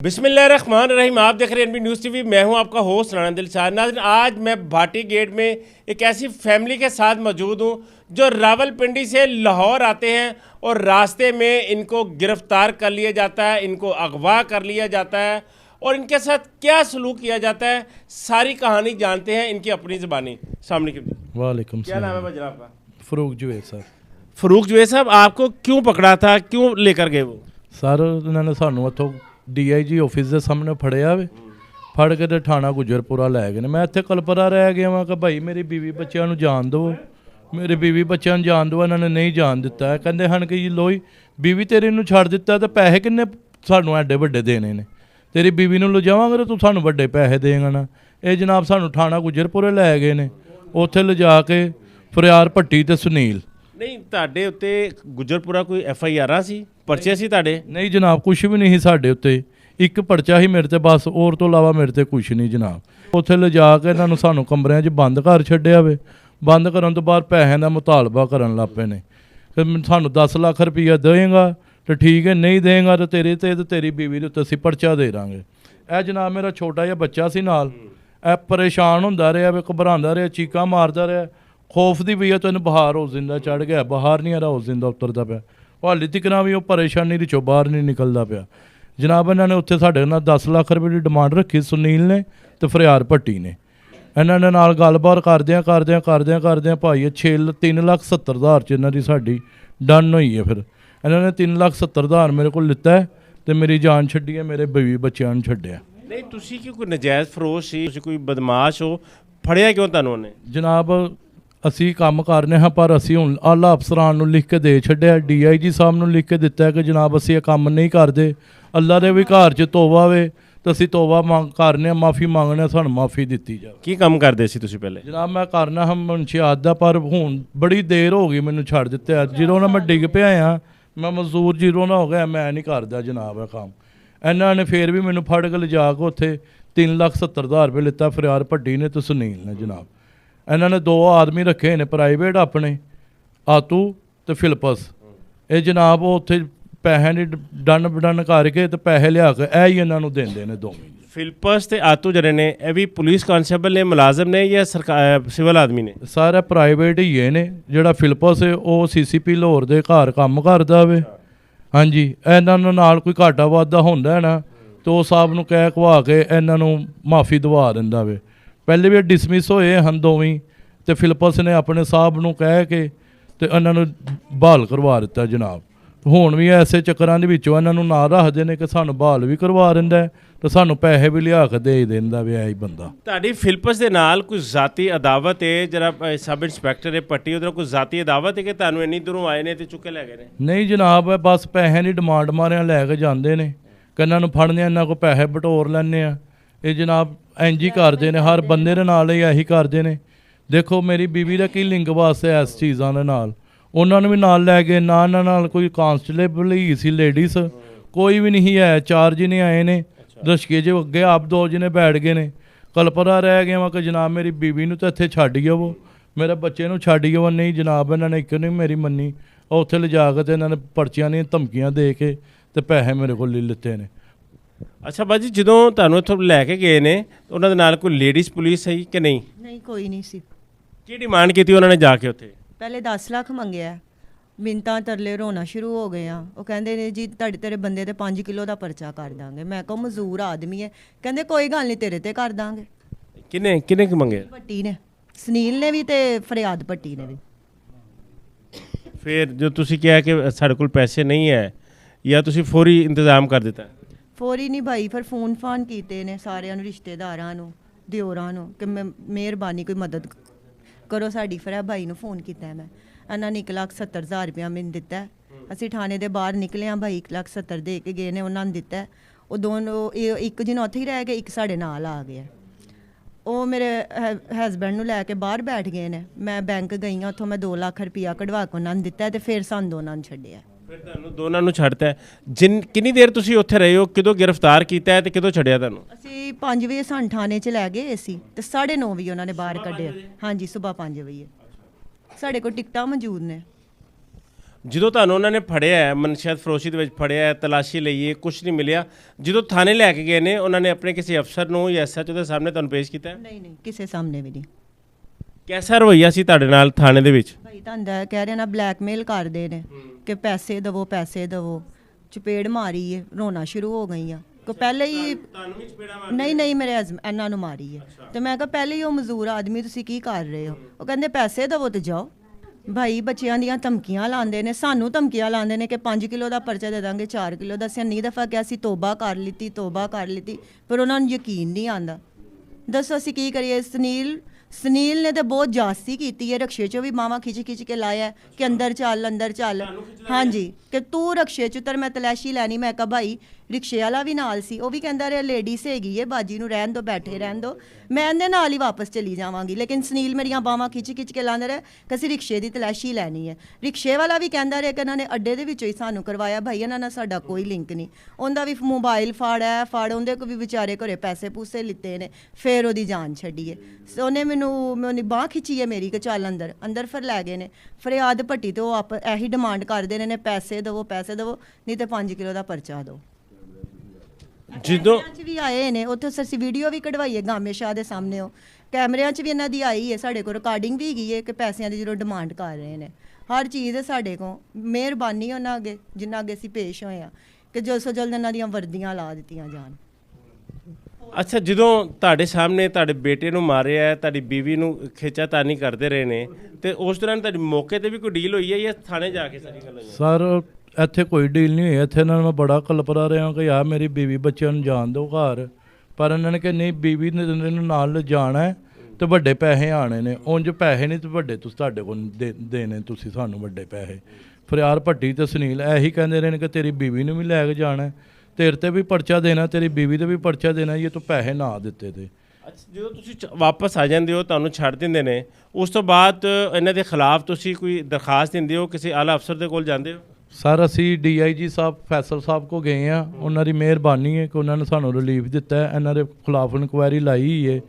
बिस्मिल्लाहिर्रहमानिर्रहीम। आप देख रहे हैं एनबी न्यूज़ टीवी। मैं हूं आपका होस्ट राना दिलशाद। नाज़रीन, आज मैं भाटी गेट में एक ऐसी फैमिली के साथ मौजूद हूं जो रावलपिंडी से लाहौर आते हैं और रास्ते में इनको गिरफ्तार कर लिया जाता है, इनको अगवा कर लिया जाता है और इनके साथ क्या सलूक किया जाता है, सारी कहानी जानते हैं इनकी अपनी ज़बानी। सामने की वालेकुम क्या नाम है भाई जनाब का? फरूक जुवेद सर। फरूक जुवेद साहब, आपको क्यों पकड़ा था, क्यों लेकर गए वो? सर उन्होंने सानू उतों DIG ऑफिस के सामने फड़िया वे, फड़ के तो थाना गुजरपुरा लै गए। मैं इत्थे कलपरा रह गया वहाँ कि भाई मेरी बीवी बच्चों को जान दो, मेरे बीवी बच्चों को जान दो। इन्होंने नहीं जान दिता है, कहते हैं कि लोई बीवी तेरी नूं छड़ दिता तो पैसे किन्ने सानू एडे वड्डे देने ने, तेरी बीवी नूं लिजावांगे तो तू सानू वड्डे पैसे देगा ना। ये जनाब सानू थाना गुजरपुरे लै गए ने, उत्थे लिजा के फरियार भट्टी ते सुनील। नहीं, ਤੁਹਾਡੇ ਉੱਤੇ ਗੁਜਰਪੁਰਾ ਕੋਈ FIR ਸੀ, ਪਰਚੇ ਸੀ ਤੁਹਾਡੇ? नहीं जनाब, कुछ भी नहीं साढ़े उत्ते, एक परचा ही मेरे ते बस, और तो इलावा मेरे ते कुछ नहीं जनाब। उत्थे लिजा के इन्होंने सानू कमरिਆਂ 'ਚ बंद कर छड्डिया वे। बंद करन तो बाद पैसों का मुतालबा करन लग पे ने कि सानू 10 लाख रुपया देगा तो ठीक है, नहीं देगा तो तेरी बीवी के उत्ते असीं परचा दे देंगे। ए जनाब मेरा छोटा जिहा बच्चा सी नाल, ए परेशान होंदा रहा वे, घबरांदा रहा, चीकां मारदा रहा, खौफ दी वजह तो बाहर हो जिंदा चढ़ गया, बाहर नहीं आ रहा, हो जिंदा उतरदा पिया। हाली तकना भी वो परेशानी चो बाहर नहीं निकलता पिया जनाब। इन्होंने उत्थे साढ़े नाल 10 लाख रुपये की डिमांड रखी सुनील ने तो फरियार भट्टी ने। इन्होंने नाल गलबात करद्या भाई 3,70,000 च इन्हों की साड़ी डन हुई है। फिर इन्होंने 3,70,000 मेरे को लिता है तो मेरी जान छड्डी है, मेरे बीवी बच्चों ने छड्डिया। नहीं, तुसी क्यों कोई नजायज़ फरोश सी, तुसी कोई बदमाश हो, फड़िया क्यों तुहानू उन्हें? जनाब असी काम करने हाँ, पर असी हुण आला अफसरान नूं लिख के दे छड्डिया, DIG साहब नूं लिख के दिता है कि जनाब असी ये काम नहीं करते। अल्लाह दे भी घर च तौबा वे तो असी तौबा करने, माफ़ी मंगने, सानू माफ़ी दिती जाए। की काम करदे सी तुसी पहले? जनाब मैं करना हम मुंशियात दा, पर हुण बड़ी देर हो गई मैनू छड़ दिते। जिरों ना मैं डिग पिया हाँ, मैं मजदूर जिरों ना हो गया, मैं नहीं करदा जनाब ये काम। इन्हों ने फिर भी मैनू फड़ के लिजा के उत्थे 3,70,000 रुपये लिता फरियार भट्टी ने तो सुनील ने जनाब। इन्होंने 2 आदमी रखे ने प्राइवेट अपने, आतू तो फिलिपस। ये जनाब उत्थे पैसे नहीं डन करके तो पैसे लिया के ऐ ही इन्हों देंदे ने दोवें। फिलिपस ते आतू जड़े ने, ये भी पुलिस कांस्टेबल ने, मुलाजम ने या सरकार सिविल आदमी ने? सारे प्राइवेट ही है ने। जिहड़ा फिलिपस है वो CCP लाहौर दे घर काम करदा वे। हाँ जी, इन्हों नाल कोई घाटा वाधा होंदा है ना तो साहब नूं कह कवा के इन्हों माफ़ी दवा दिंदा वे। पहले भी डिसमिस होए हम दोवें तो फिलिपस ने अपने साहब नूं कह के तो इन्हों बहाल करवा दिता जनाब। हुण भी ऐसे चक्करां दे विचों इन्हों नाल रखदे ने कि सानू बहाल भी करवा दिंदा है तो सानू पैसे भी लिया के दे दिंदा वे। ऐ बंदा ਤੁਹਾਡੀ ਫਿਲਿਪਸ ਦੇ ਨਾਲ ਕੋਈ ਜ਼ਾਤੀ ਅਦਾਵਤ ਹੈ? ਜਿਹੜਾ ਸਬ ਇੰਸਪੈਕਟਰ ਹੈ ਪੱਟੀ, ਉਹਦੇ ਨਾਲ ਕੋਈ ਜ਼ਾਤੀ ਅਦਾਵਤ ਹੈ ਕਿ ਤੁਹਾਨੂੰ ਇੰਨੀ ਦੂਰੋਂ ਆਏ ਨੇ ਤੇ ਚੁੱਕ ਕੇ ਲੈ ਗਏ ਨੇ? नहीं जनाब, बस पैसे की डिमांड मारिया लैके जाते हैं कि इन्हों फड़ने, इन्हों को पैसे बटोर लैने। ये जनाब इंज ही करते हैं, हर बंदे दे नाल ही यही करते हैं। देखो मेरी बीवी का की लिंक वास्ते इस चीज़ों के नाल, उन्होंने भी नाल लै गए ना। इन्होंने नाल कोई कांस्टेबल ही सी, लेडीज़ कोई भी नहीं है। 4 जने आए ने, दशके जो अगे आप 2 जने बैठ गए ने। कलपरा रह गया वहाँ कि जनाब मेरी बीवी नूं तो इत्थे छड्डियो वो, मेरे बच्चे नूं छड्डियो वो। नहीं जनाब, इन्होंने एक नहीं मेरी मन्नी, उत्थे लिजा के इन्होंने पर्चियां दी धमकियां दे के ते पैसे मेरे को ले लिते ने। ਅੱਛਾ ਬਾਜੀ, ਜਦੋਂ ਤੁਹਾਨੂੰ ਇੱਥੋਂ ਲੈ ਕੇ ਗਏ ਨੇ ਉਹਨਾਂ ਦੇ ਨਾਲ ਕੋਈ ਲੇਡੀਜ਼ ਪੁਲਿਸ ਹੈ ਕਿ ਨਹੀਂ? ਨਹੀਂ, ਕੋਈ ਨਹੀਂ ਸੀ। ਕੀ ਡਿਮਾਂਡ ਕੀਤੀ ਉਹਨਾਂ ਨੇ ਜਾ ਕੇ ਉੱਥੇ? ਪਹਿਲੇ 10 ਲੱਖ ਮੰਗਿਆ, ਮਿੰਤਾਂ ਤਰਲੇ ਰੋਣਾ ਸ਼ੁਰੂ ਹੋ ਗਏ ਆ। ਉਹ ਕਹਿੰਦੇ ਨੇ ਜੀ ਤੇਰੇ ਬੰਦੇ ਤੇ 5 ਕਿਲੋ ਦਾ ਪਰਚਾ ਕਰ ਦਾਂਗੇ। ਮੈਂ ਕਿਹਾ ਮਜ਼ਦੂਰ ਆਦਮੀ ਹੈ। ਕਹਿੰਦੇ ਕੋਈ ਗੱਲ ਨਹੀਂ, ਤੇਰੇ ਤੇ ਕਰ ਦਾਂਗੇ। ਕਿੰਨੇ ਕੁ ਮੰਗੇ? ਭੱਟੀ ਨੇ, ਸੁਨੀਲ ਨੇ ਵੀ ਤੇ ਫਰਿਆਦ ਭੱਟੀ ਨੇ ਵੀ। ਫਿਰ ਜੋ ਤੁਸੀਂ ਕਿਹਾ ਕਿ ਸਾਡੇ ਕੋਲ ਪੈਸੇ ਨਹੀਂ ਹੈ ਜਾਂ ਤੁਸੀਂ ਫੌਰੀ ਇੰਤਜ਼ਾਮ ਕਰ ਦਿੱਤਾ? ਫੌਰੀ ਨਹੀਂ ਭਾਈ, ਫਿਰ ਫੋਨ ਫਾਨ ਕੀਤੇ ਨੇ ਸਾਰਿਆਂ ਨੂੰ, ਰਿਸ਼ਤੇਦਾਰਾਂ ਨੂੰ, ਦਿਓਰਾਂ ਨੂੰ ਕਿ ਮਿਹਰਬਾਨੀ ਕੋਈ ਮਦਦ ਕਰੋ ਸਾਡੀ। ਫਿਰ ਭਾਈ ਨੂੰ ਫੋਨ ਕੀਤਾ ਮੈਂ, ਇਹਨਾਂ ਨੇ 1,70,000 ਰੁਪਇਆ ਮੈਨੂੰ ਦਿੱਤਾ। ਅਸੀਂ ਥਾਣੇ ਦੇ ਬਾਹਰ ਨਿਕਲੇ ਹਾਂ ਭਾਈ, 1,70,000 ਦੇ ਕੇ ਗਏ ਨੇ, ਉਹਨਾਂ ਨੇ ਦਿੱਤਾ। ਉਹ ਦੋਨੋਂ ਇੱਕ ਜਣ ਉੱਥੇ ਹੀ ਰਹਿ ਗਏ, ਇੱਕ ਸਾਡੇ ਨਾਲ ਆ ਗਿਆ। ਉਹ ਮੇਰੇ ਹਸਬੈਂਡ ਨੂੰ ਲੈ ਕੇ ਬਾਹਰ ਬੈਠ ਗਏ ਨੇ। ਮੈਂ ਬੈਂਕ ਗਈ ਹਾਂ, ਉੱਥੋਂ ਮੈਂ 2 ਲੱਖ ਰੁਪਇਆ ਕਢਵਾ ਕੇ ਉਹਨਾਂ ਨੂੰ ਦਿੱਤਾ ਤੇ ਫਿਰ ਸਾਨੂੰ ਦੋਨਾਂ ਨੂੰ ਛੱਡਿਆ। ਫਿਰ ਤੁਹਾਨੂੰ ਦੋਨਾਂ ਨੂੰ ਛੱਡਤਾ? ਕਿੰਨੀ ਦੇਰ ਤੁਸੀਂ ਉੱਥੇ ਰਹੇ ਹੋ? ਕਿਦੋਂ ਗ੍ਰਿਫਤਾਰ ਕੀਤਾ ਹੈ ਤੇ ਕਿਦੋਂ ਛੱਡਿਆ ਤੁਹਾਨੂੰ? ਅਸੀਂ 5 ਵਜੇ ਸਾਨੂੰ ਥਾਣੇ 'ਚ ਲੈ ਗਏ ਸੀ ਤੇ 9:30 ਵਜੇ ਉਹਨਾਂ ਨੇ ਬਾਹਰ ਕੱਢਿਆ। ਹਾਂਜੀ, ਸਵੇਰ 5 ਵਜੇ। ਸਾਡੇ ਕੋਲ ਟਿਕਟਾਂ ਮੌਜੂਦ ਨੇ। ਜਦੋਂ ਤੁਹਾਨੂੰ ਉਹਨਾਂ ਨੇ ਫੜਿਆ ਹੈ, ਮਨਸ਼ਿਆਤ ਫਰੋਸ਼ੀ ਦੇ ਵਿੱਚ ਫੜਿਆ ਹੈ, ਤਲਾਸ਼ੀ ਲਈ ਹੈ, ਕੁਝ ਨਹੀਂ ਮਿਲਿਆ, ਜਦੋਂ ਥਾਣੇ ਲੈ ਕੇ ਗਏ ਨੇ ਉਹਨਾਂ ਨੇ ਆਪਣੇ ਕਿਸੇ ਅਫਸਰ ਨੂੰ ਜਾਂ ਐਸਐਚਓ ਦੇ ਸਾਹਮਣੇ ਤੁਹਾਨੂੰ ਪੇਸ਼ ਕੀਤਾ ਹੈ? ਨਹੀਂ ਕਿਸੇ ਸਾਹਮਣੇ ਵੀ ਨਹੀਂ। ਕੈਸਾ ਰਵੱਈਆ ਸੀ ਤੁਹਾਡੇ ਨਾਲ ਥਾਣੇ ਦੇ ਵਿੱਚ? ਭਾਈ ਧੰਦਾ ਕਹਿ ਰਹੇ ਨਾ ਬਲੈਕਮੇਲ ਕਰਦੇ ਨੇ ਕਿ ਪੈਸੇ ਦੇਵੋ, ਚਪੇੜ ਮਾਰੀ ਹੈ, ਰੋਣਾ ਸ਼ੁਰੂ ਹੋ ਗਈ ਆ ਕਿ ਪਹਿਲੇ ਹੀ ਤੁਹਾਨੂੰ ਵੀ ਚਪੇੜਾ ਨਹੀਂ ਮੇਰੇ ਇਹਨਾਂ ਨੂੰ ਮਾਰੀ ਹੈ। ਤੇ ਮੈਂ ਕਿਹਾ ਪਹਿਲੇ ਹੀ ਉਹ ਮਜ਼ਦੂਰ ਆਦਮੀ ਤੁਸੀਂ ਕੀ ਕਰ ਰਹੇ ਹੋ? ਉਹ ਕਹਿੰਦੇ ਪੈਸੇ ਦੇਵੋ ਤੇ ਜਾਓ। ਭਾਈ ਬੱਚਿਆਂ ਦੀਆਂ ਧਮਕੀਆਂ ਲਾਉਂਦੇ ਨੇ, ਸਾਨੂੰ ਧਮਕੀਆਂ ਲਾਉਂਦੇ ਨੇ ਕਿ 5 ਕਿਲੋ ਦਾ ਪਰਚਾ ਦੇ ਦਾਂਗੇ, 4 ਕਿਲੋ ਦਾ। ਅਸੀਂ ਇੰਨੀ ਦਫਾ ਕਿਹਾ ਅਸੀਂ ਤੋਬਾ ਕਰ ਲਿੱਤੀ ਪਰ ਉਹਨਾਂ ਨੂੰ ਯਕੀਨ ਨਹੀਂ ਆਂਦਾ। ਦੱਸੋ ਅਸੀਂ ਕੀ ਕਰੀਏ? ਸੁਨੀਲ ਨੇ ਤਾਂ ਬਹੁਤ ਜਾਸਤੀ ਕੀਤੀ ਹੈ, ਰਕਸ਼ੇ 'ਚੋਂ ਵੀ ਮਾਵਾਂ ਖਿੱਚ ਕੇ ਲਾਇਆ ਕਿ ਅੰਦਰ ਚੱਲ। ਹਾਂਜੀ ਕਿ ਤੂੰ ਰਕਸ਼ੇ 'ਚ ਉਤਰ, ਮੈਂ ਤਲਾਸ਼ੀ ਲੈਣੀ। ਮੈਂ ਕਿਹਾ ਭਾਈ ਰਿਕਸ਼ੇ ਵਾਲਾ ਵੀ ਨਾਲ ਸੀ, ਉਹ ਵੀ ਕਹਿੰਦਾ ਰਿਹਾ ਲੇਡੀਜ਼ ਹੈਗੀ ਹੈ, ਬਾਜੀ ਨੂੰ ਰਹਿਣ ਦਿਓ, ਬੈਠੇ ਰਹਿਣ ਦਿਓ, ਮੈਂ ਇਹਦੇ ਨਾਲ ਹੀ ਵਾਪਸ ਚਲੀ ਜਾਵਾਂਗੀ। ਲੇਕਿਨ ਸੁਨੀਲ ਮੇਰੀਆਂ ਬਾਵਾਂ ਖਿੱਚ ਕੇ ਲਾਉਂਦਾ ਰਿਹਾ ਕਿ ਅਸੀਂ ਰਿਕਸ਼ੇ ਦੀ ਤਲਾਸ਼ੀ ਲੈਣੀ ਹੈ। ਰਿਕਸ਼ੇ ਵਾਲਾ ਵੀ ਕਹਿੰਦਾ ਰਿਹਾ ਕਿ ਇਹਨਾਂ ਨੇ ਅੱਡੇ ਦੇ ਵਿੱਚੋਂ ਹੀ ਸਾਨੂੰ ਕਰਵਾਇਆ। ਭਾਈ ਇਹਨਾਂ ਨਾਲ ਸਾਡਾ ਕੋਈ ਲਿੰਕ ਨਹੀਂ। ਉਹਦਾ ਵੀ ਮੋਬਾਈਲ ਫੜ ਉਹਦੇ ਕੋ ਵੀ ਵਿਚਾਰੇ ਘਰੇ ਪੈਸੇ ਪੂਸੇ ਲਿੱਤੇ ਨੇ, ਫਿਰ ਉਹਦੀ ਜਾਨ ਛੱਡੀ ਹੈ। ਉਹਨੇ ਮੈਨੂੰ ਬਾਂਹ ਖਿੱਚੀ ਹੈ ਮੇਰੀ ਕਿ ਚੱਲ ਅੰਦਰ ਫਿਰ ਲੈ ਗਏ ਨੇ ਫਰਿਆਦ ਭੱਟੀ ਤੇ। ਉਹ ਇਹੀ ਡਿਮਾਂਡ ਕਰਦੇ ਨੇ ਪੈਸੇ ਦੇਵੋ ਨਹੀਂ ਤੇ 5 ਕਿਲੋ ਦਾ ਪਰਚਾ ਦਿਓ। ਜਦੋਂ ਵੀ ਆਏ ਨੇ ਉੱਥੇ ਅਸੀਂ ਵੀਡੀਓ ਵੀ ਕਢਵਾਈਏ ਗਾਮੇ ਸ਼ਾਹ ਦੇ ਸਾਹਮਣੇ, ਉਹ ਕੈਮਰਿਆਂ 'ਚ ਵੀ ਇਹਨਾਂ ਦੀ ਆਈ ਹੈ, ਸਾਡੇ ਕੋਲ ਰਿਕਾਰਡਿੰਗ ਵੀ ਹੈਗੀ ਹੈ ਕਿ ਪੈਸਿਆਂ ਦੀ ਜਦੋਂ ਡਿਮਾਂਡ ਕਰ ਰਹੇ ਨੇ। ਹਰ ਚੀਜ਼ ਹੈ ਸਾਡੇ ਕੋਲ। ਮਿਹਰਬਾਨੀ ਉਹਨਾਂ ਅੱਗੇ ਜਿੰਨਾ ਅੱਗੇ ਅਸੀਂ ਪੇਸ਼ ਹੋਏ ਹਾਂ ਕਿ ਜਲਦ ਤੋਂ ਜਲਦ ਇਹਨਾਂ ਦੀਆਂ ਵਰਦੀਆਂ ਲਾ ਦਿੱਤੀਆਂ ਜਾਣ। ਅੱਛਾ, ਜਦੋਂ ਤੁਹਾਡੇ ਸਾਹਮਣੇ ਤੁਹਾਡੇ ਬੇਟੇ ਨੂੰ ਮਾਰਿਆ ਹੈ, ਤੁਹਾਡੀ ਬੀਵੀ ਨੂੰ ਖਿੱਚਾਤਾਨੀ ਕਰਦੇ ਰਹੇ ਨੇ, ਤੇ ਉਸ ਦੌਰਾਨ ਤੁਹਾਡੀ ਮੌਕੇ ਤੇ ਵੀ ਕੋਈ ਡੀਲ ਹੋਈ ਹੈ ਜਾਂ ਥਾਣੇ ਜਾ ਕੇ ਸਾਰੀ ਗੱਲ ਹੋਈ ਹੈ? ਸਰ ਇੱਥੇ ਕੋਈ ਡੀਲ ਨਹੀਂ ਹੋਈ। ਇੱਥੇ ਇਹਨਾਂ ਨੂੰ ਮੈਂ ਬੜਾ ਕਲਪਰਾ ਰਿਹਾ ਕਿ ਯਾਰ ਮੇਰੀ ਬੀਵੀ ਬੱਚਿਆਂ ਨੂੰ ਜਾਣ ਦਿਓ ਘਰ, ਪਰ ਇਹਨਾਂ ਨੇ ਕਿ ਨਹੀਂ ਬੀਵੀ ਨੇ ਨੂੰ ਨਾਲ ਲਿਜਾਣਾ ਹੈ ਤੇ ਵੱਡੇ ਪੈਸੇ ਆਣੇ ਨੇ। ਉਂਝ ਪੈਸੇ ਨਹੀਂ ਤੇ ਵੱਡੇ ਤੁਸੀਂ ਤੁਹਾਡੇ ਕੋਲ ਦੇਣੇ, ਤੁਸੀਂ ਸਾਨੂੰ ਵੱਡੇ ਪੈਸੇ। ਫਰਿਆਦ ਭੱਟੀ ਤੇ ਸੁਨੀਲ ਇਹੀ ਕਹਿੰਦੇ ਰਹੇ ਨੇ ਕਿ ਤੇਰੀ ਬੀਵੀ ਨੂੰ ਵੀ ਲੈ ਕੇ ਜਾਣਾ, ਤੇਰੇ ਤੇ ਵੀ ਪਰਚਾ ਦੇਣਾ, ਤੇਰੀ ਬੀਵੀ ਤੇ ਵੀ ਪਰਚਾ ਦੇਣਾ ਜੇ ਤੂੰ ਪੈਸੇ ਨਾ ਦਿੱਤੇ ਤੇ। ਅੱਛਾ, ਜਦੋਂ ਤੁਸੀਂ ਵਾਪਸ ਆ ਜਾਂਦੇ ਹੋ, ਤੁਹਾਨੂੰ ਛੱਡ ਦਿੰਦੇ ਨੇ, ਉਸ ਤੋਂ ਬਾਅਦ ਇਹਨਾਂ ਦੇ ਖਿਲਾਫ ਤੁਸੀਂ ਕੋਈ ਦਰਖਾਸਤ ਦਿੰਦੇ ਹੋ, ਕਿਸੇ ਆਲਾ ਅਫਸਰ ਦੇ ਕੋਲ ਜਾਂਦੇ ਹੋ? ਸਰ ਅਸੀਂ DIG ਸਾਹਿਬ ਫੈਸਲ ਸਾਹਿਬ ਕੋ ਗਏ ਆ, ਉਹਨਾਂ ਦੀ ਮਿਹਰਬਾਨੀ ਹੈ ਕਿ ਉਹਨਾਂ ਨੇ ਸਾਨੂੰ ਰਿਲੀਫ ਦਿੱਤਾ ਹੈ। ਇਹਨਾਂ ਦੇ ਖਿਲਾਫ ਇਨਕੁਆਇਰੀ ਲਾਈ ਹੀ ਹੈ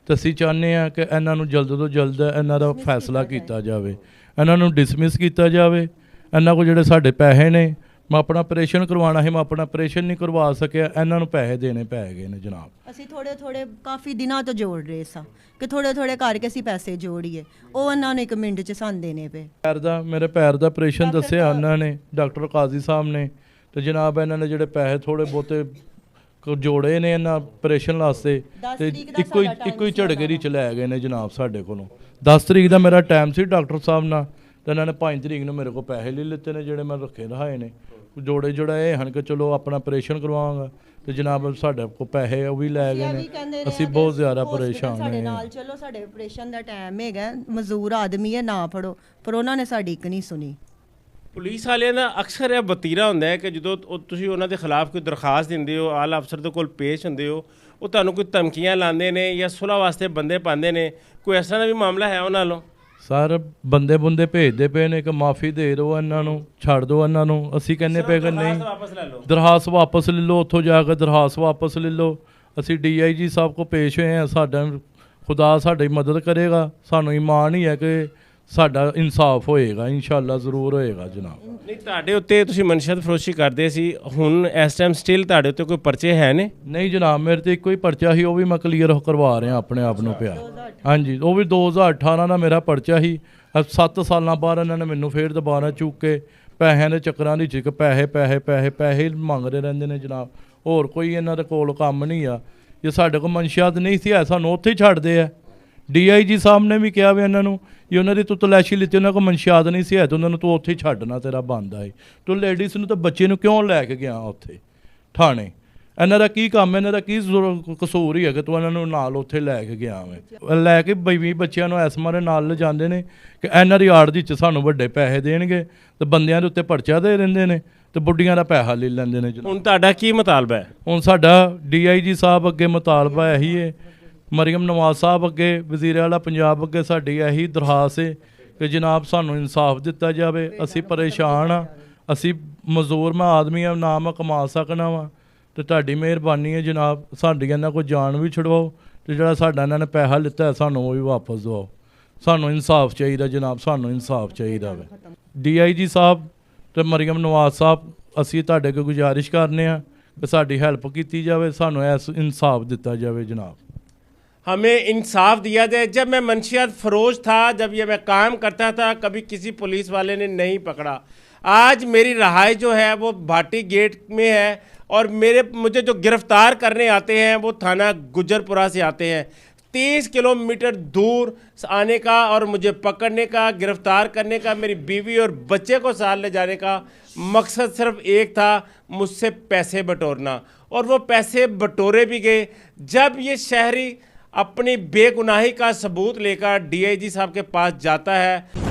ਤੇ ਅਸੀਂ ਚਾਹੁੰਦੇ ਹਾਂ ਕਿ ਇਹਨਾਂ ਨੂੰ ਜਲਦ ਤੋਂ ਜਲਦ ਇਹਨਾਂ ਦਾ ਫੈਸਲਾ ਕੀਤਾ ਜਾਵੇ, ਇਹਨਾਂ ਨੂੰ ਡਿਸਮਿਸ ਕੀਤਾ ਜਾਵੇ। ਇਹਨਾਂ ਕੋਲ ਜਿਹੜੇ ਸਾਡੇ ਪੈਸੇ ਨੇ, ਮੈਂ ਆਪਣਾ ਆਪਰੇਸ਼ਨ ਕਰਵਾਉਣਾ ਸੀ, ਮੈਂ ਆਪਣਾ ਆਪਰੇਸ਼ਨ ਨਹੀਂ ਕਰਵਾ ਸਕਿਆ, ਇਹਨਾਂ ਨੂੰ ਪੈਸੇ ਦੇਣੇ ਪੈ ਗਏ ਨੇ ਜਨਾਬ। ਅਸੀਂ ਥੋੜੇ ਕਾਫੀ ਦਿਨਾਂ ਤੋਂ ਜੋੜ ਰਹੇ ਸਾਂ ਕਿ ਥੋੜੇ ਕਰਕੇ ਅਸੀਂ ਪੈਸੇ ਜੋੜੀਏ, ਉਹ ਇਹਨਾਂ ਨੂੰ 1 ਮਿੰਟ 'ਚ ਸਾਨੂੰ ਦੇਣੇ ਪਏ। ਮੇਰੇ ਪੈਰ ਦਾ ਆਪਰੇਸ਼ਨ ਦੱਸਿਆ ਉਹਨਾਂ ਨੇ, ਡਾਕਟਰ ਕਾਜ਼ੀ ਸਾਹਿਬ ਨੇ, ਤੇ ਜਨਾਬ ਇਹਨਾਂ ਨੇ ਜਿਹੜੇ ਪੈਸੇ ਥੋੜੇ ਬਹੁਤੇ ਜੋੜੇ ਨੇ ਇਹਨਾਂ ਆਪਰੇਸ਼ਨ ਵਾਸਤੇ, ਤੇ ਇੱਕੋ ਹੀ ਝੜਗੇਰੀ 'ਚ ਲੈ ਗਏ ਨੇ ਜਨਾਬ ਸਾਡੇ ਕੋਲੋਂ। 10 ਤਰੀਕ ਦਾ ਮੇਰਾ ਟਾਈਮ ਸੀ ਡਾਕਟਰ ਸਾਹਿਬ ਨਾਲ, ਤੇ ਇਹਨਾਂ ਨੇ 5 ਤਰੀਕ ਨੂੰ ਮੇਰੇ ਕੋਲ ਪੈਸੇ ਲੈ ਲਿੱਤੇ ਨੇ ਜਿਹੜੇ ਮੈਂ ਰੱਖੇ ਰਹਾਏ ਨੇ। ਜੋੜਾ ਇਹ ਹਨ ਕਿ ਚਲੋ ਆਪਣਾ ਆਪਰੇਸ਼ਨ ਕਰਵਾਵਾਂਗਾ, ਤੇ ਜਨਾਬ ਸਾਡੇ ਕੋਲ ਪੈਸੇ ਉਹ ਵੀ ਲੈ ਗਏ ਨੇ। ਅਸੀਂ ਬਹੁਤ ਜ਼ਿਆਦਾ ਪਰੇਸ਼ਾਨ ਸਾਡੇ ਨਾਲ ਚਲੋ, ਸਾਡੇ ਆਪਰੇਸ਼ਨ ਦਾ ਟਾਈਮ ਹੈਗਾ, ਮਜ਼ਦੂਰ ਆਦਮੀ ਹੈ, ਨਾ ਫੜੋ, ਪਰ ਉਹਨਾਂ ਨੇ ਸਾਡੀ ਇੱਕ ਨਹੀਂ ਸੁਣੀ। ਪੁਲਿਸ ਵਾਲਿਆਂ ਦਾ ਅਕਸਰ ਇਹ ਵਤੀਰਾ ਹੁੰਦਾ ਹੈ ਕਿ ਜਦੋਂ ਤੁਸੀਂ ਉਹਨਾਂ ਦੇ ਖਿਲਾਫ ਕੋਈ ਦਰਖਾਸਤ ਦਿੰਦੇ ਹੋ, ਆਲਾ ਅਫਸਰ ਦੇ ਕੋਲ ਪੇਸ਼ ਹੁੰਦੇ ਹੋ, ਉਹ ਤੁਹਾਨੂੰ ਕੋਈ ਧਮਕੀਆਂ ਲਾਉਂਦੇ ਨੇ ਜਾਂ ਸੁਲ੍ਹਾ ਵਾਸਤੇ ਬੰਦੇ ਪਾਉਂਦੇ ਨੇ। ਕੋਈ ਇਸ ਤਰ੍ਹਾਂ ਦਾ ਵੀ ਮਾਮਲਾ ਹੈ ਉਹਨਾਂ ਨਾਲੋਂ? ਸਰ ਬੰਦੇ ਭੇਜਦੇ ਪਏ ਨੇ ਕਿ ਮਾਫੀ ਦੇ ਦਿਓ ਇਹਨਾਂ ਨੂੰ, ਛੱਡ ਦਿਓ ਇਹਨਾਂ ਨੂੰ। ਅਸੀਂ ਕਹਿੰਦੇ ਪਏ ਕਿ ਨਹੀਂ, ਦਰਖਾਸਤ ਵਾਪਸ ਲੈ ਲਓ, ਉੱਥੋਂ ਜਾ ਕੇ ਦਰਖਾਸਤ ਵਾਪਸ ਲੈ ਲਓ। ਅਸੀਂ DIG ਸਾਹਿਬ ਕੋ ਪੇਸ਼ ਹੋਏ ਹਾਂ, ਸਾਡਾ ਖੁਦਾ ਸਾਡੀ ਮਦਦ ਕਰੇਗਾ, ਸਾਨੂੰ ਈਮਾਨ ਹੀ ਹੈ ਕਿ ਸਾਡਾ ਇਨਸਾਫ ਹੋਏਗਾ, ਇਨਸ਼ਾਅੱਲਾ ਜ਼ਰੂਰ ਹੋਏਗਾ ਜਨਾਬ। ਨਹੀਂ, ਤੁਹਾਡੇ ਉੱਤੇ ਤੁਸੀਂ ਮਨਸ਼ਿਆਤ ਫਰੋਸ਼ੀ ਕਰਦੇ ਸੀ, ਹੁਣ ਇਸ ਟਾਈਮ ਸਟਿਲ ਤੁਹਾਡੇ ਉੱਤੇ ਕੋਈ ਪਰਚੇ ਹੈ ਨੇ? ਨਹੀਂ ਜਨਾਬ, ਮੇਰੇ ਤੇ ਇੱਕੋ ਹੀ ਪਰਚਾ ਸੀ, ਉਹ ਵੀ ਮੈਂ ਕਲੀਅਰ ਕਰਵਾ ਰਿਹਾ ਆਪਣੇ ਆਪ ਨੂੰ ਪਿਆ। ਹਾਂਜੀ, ਉਹ ਵੀ 2018 ਦਾ ਮੇਰਾ ਪਰਚਾ ਸੀ। 7 ਸਾਲਾਂ ਬਾਅਦ ਇਹਨਾਂ ਨੇ ਮੈਨੂੰ ਫੇਰ ਦੁਬਾਰਾ ਚੁੱਕ ਕੇ ਪੈਸਿਆਂ ਦੇ ਚੱਕਰਾਂ ਦੀ ਚਿੱਕ ਪੈਸੇ ਮੰਗਦੇ ਰਹਿੰਦੇ ਨੇ ਜਨਾਬ। ਹੋਰ ਕੋਈ ਇਹਨਾਂ ਦੇ ਕੋਲ ਕੰਮ ਨਹੀਂ ਆ। ਜੇ ਸਾਡੇ ਕੋਲ ਮਨਸ਼ਿਆਤ ਨਹੀਂ ਸੀ ਹੈ, ਸਾਨੂੰ ਉੱਥੇ ਹੀ ਛੱਡਦੇ ਆ। DIG ਸਾਹਿਬ ਨੇ ਵੀ ਕਿਹਾ ਵੀ ਇਹਨਾਂ ਨੂੰ, ਜੇ ਉਹਨਾਂ ਦੀ ਤੂੰ ਤਲਾਸ਼ੀ ਲਿੱਤੀ, ਉਹਨਾਂ ਕੋਲ ਮਨਸ਼ਿਆਤ ਨਹੀਂ ਸੀ ਹੈ, ਤੇ ਉਹਨਾਂ ਨੂੰ ਤੂੰ ਉੱਥੇ ਹੀ ਛੱਡਣਾ ਤੇਰਾ ਬਣਦਾ ਹੈ। ਤੂੰ ਲੇਡੀਜ਼ ਨੂੰ ਤਾਂ ਬੱਚੇ ਨੂੰ ਕਿਉਂ ਲੈ ਕੇ ਗਿਆ ਉੱਥੇ ਥਾਣੇ? ਇਹਨਾਂ ਦਾ ਕੀ ਕੰਮ, ਇਹਨਾਂ ਦਾ ਕੀ ਕਸੂਰ ਹੀ ਹੈ ਕਿ ਤੂੰ ਇਹਨਾਂ ਨੂੰ ਨਾਲ ਉੱਥੇ ਲੈ ਕੇ ਗਿਆ ਵੇਂ? ਲੈ ਕੇ ਬੀਵੀ ਬੱਚਿਆਂ ਨੂੰ ਇਸ ਮਾਰੇ ਨਾਲ ਲਿਜਾਂਦੇ ਨੇ ਕਿ ਇਹਨਾਂ ਦੀ ਆੜ ਦੀ 'ਚ ਸਾਨੂੰ ਵੱਡੇ ਪੈਸੇ ਦੇਣਗੇ, ਤੇ ਬੰਦਿਆਂ ਦੇ ਉੱਤੇ ਪਰਚਾ ਦੇ ਦਿੰਦੇ ਨੇ, ਤੇ ਬੁੱਢੀਆਂ ਦਾ ਪੈਸਾ ਲੈ ਲੈਂਦੇ ਨੇ। ਹੁਣ ਤੁਹਾਡਾ ਕੀ ਮੁਤਾਲਬਾ ਹੈ? ਹੁਣ ਸਾਡਾ DIG ਸਾਹਿਬ ਅੱਗੇ ਮੁਤਾਲਬਾ ਇਹੀ ਹੈ, ਮਰੀਮ ਨਵਾਜ਼ ਸਾਹਿਬ ਅੱਗੇ, ਵਜ਼ੀਰ ਆਲਾ ਪੰਜਾਬ ਅੱਗੇ ਸਾਡੀ ਇਹੀ ਦਰਖਾਸਤ ਹੈ ਕਿ ਜਨਾਬ ਸਾਨੂੰ ਇਨਸਾਫ ਦਿੱਤਾ ਜਾਵੇ। ਅਸੀਂ ਪਰੇਸ਼ਾਨ ਹਾਂ, ਅਸੀਂ ਮਜ਼ਦੂਰ ਮੈਂ ਆਦਮੀ ਆ, ਨਾ ਮੈਂ ਕਮਾ ਸਕਣਾ ਵਾ, ਤੇ ਤੁਹਾਡੀ ਮਿਹਰਬਾਨੀ ਹੈ ਜਨਾਬ, ਸਾਡੀ ਇਹਨਾਂ ਕੋਲ ਜਾਨ ਵੀ ਛੁਡਵਾਓ, ਤੇ ਜਿਹੜਾ ਸਾਡਾ ਇਹਨਾਂ ਨੇ ਪੈਸਾ ਲਿੱਤਾ ਸਾਨੂੰ ਉਹ ਵੀ ਵਾਪਸ ਦਿਵਾਓ। ਸਾਨੂੰ ਇਨਸਾਫ ਚਾਹੀਦਾ ਜਨਾਬ, ਸਾਨੂੰ ਇਨਸਾਫ ਚਾਹੀਦਾ ਵੇ। DIG ਸਾਹਿਬ ਤੇ ਮਰੀਮ ਨਵਾਜ਼ ਸਾਹਿਬ ਅਸੀਂ ਤੁਹਾਡੇ ਕੋਲ ਗੁਜ਼ਾਰਿਸ਼ ਕਰਨੇ ਆ ਕਿ ਸਾਡੀ ਹੈਲਪ ਕੀਤੀ ਜਾਵੇ, ਸਾਨੂੰ ਇਸ ਇਨਸਾਫ ਦਿੱਤਾ ਜਾਵੇ जनाब। हमें इंसाफ दिया जाए। जब मैं मंशियात फरोश था, जब ये मैं काम करता था, कभी किसी पुलिस वाले ने नहीं पकड़ा। आज मेरी रहाई जो है वो भाटी गेट में है और मुझे जो गिरफ्तार करने आते हैं वो थाना गुजरपुरा से आते हैं। 30 किलोमीटर दूर आने का और मुझे पकड़ने का, गिरफ्तार करने का, मेरी बीवी और बच्चे को साथ ले जाने का मकसद सिर्फ एक था, मुझसे पैसे बटोरना। और वो पैसे बटोरे भी गए। जब ये शहरी अपनी बेगुनाही का सबूत लेकर डीआईजी साहब के पास जाता है